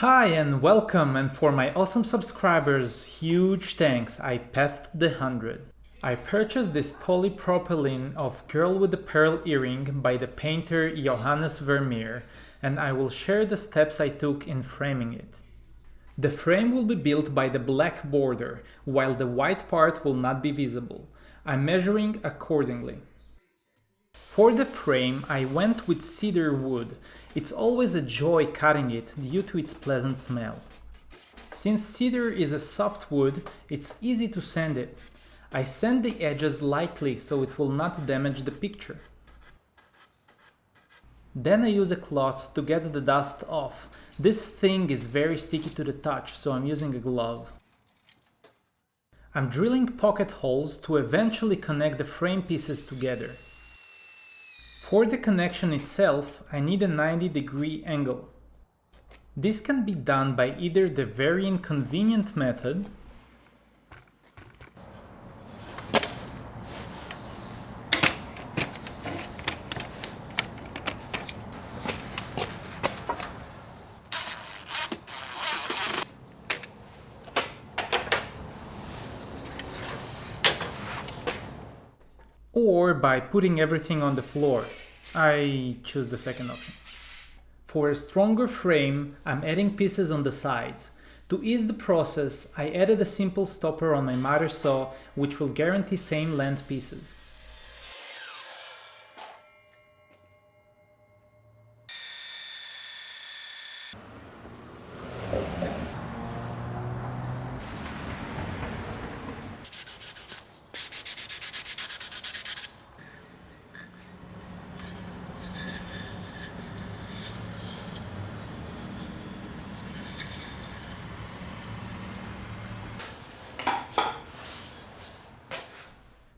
Hi and welcome, and for my awesome subscribers, huge thanks, I passed the 100. I purchased this polypropylene of Girl with the Pearl Earring by the painter Johannes Vermeer, and I will share the steps I took in framing it. The frame will be built by the black border, while the white part will not be visible. I'm measuring accordingly. For the frame, I went with cedar wood. It's always a joy cutting it due to its pleasant smell. Since cedar is a soft wood, it's easy to sand it. I sand the edges lightly so it will not damage the picture. Then I use a cloth to get the dust off. This thing is very sticky to the touch, so I'm using a glove. I'm drilling pocket holes to eventually connect the frame pieces together. For the connection itself, I need a 90-degree angle. This can be done by either the very inconvenient method or by putting everything on the floor. I choose the second option. For a stronger frame, I'm adding pieces on the sides. To ease the process, I added a simple stopper on my miter saw, which will guarantee same length pieces.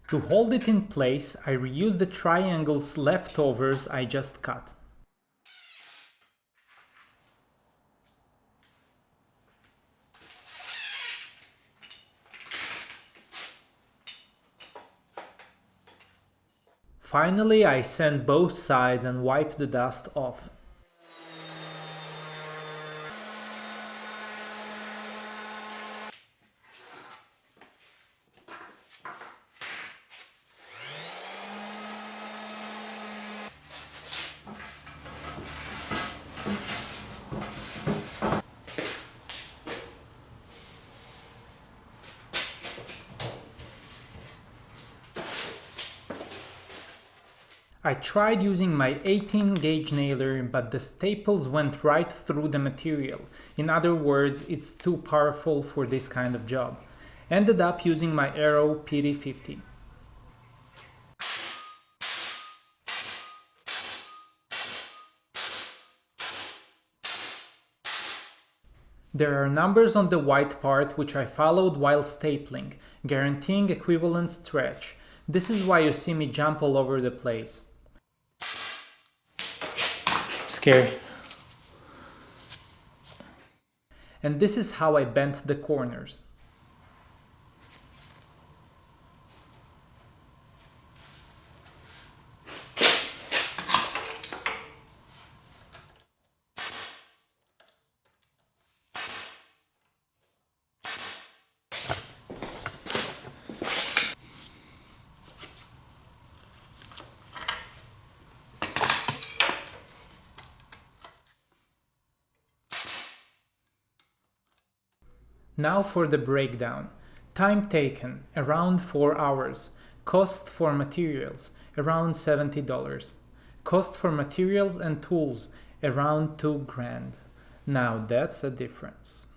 To hold it in place, I reuse the triangles leftovers I just cut. Finally, I sand both sides and wipe the dust off. I tried using my 18-gauge nailer, but the staples went right through the material. In other words, it's too powerful for this kind of job. Ended up using my Arrow PD50. There are numbers on the white part which I followed while stapling, guaranteeing equivalent stretch. This is why you see me jump all over the place. Scary. And this is how I bent the corners. Now for the breakdown. Time taken, around 4 hours. Cost for materials, around $70. Cost for materials and tools, around $2,000. Now that's a difference.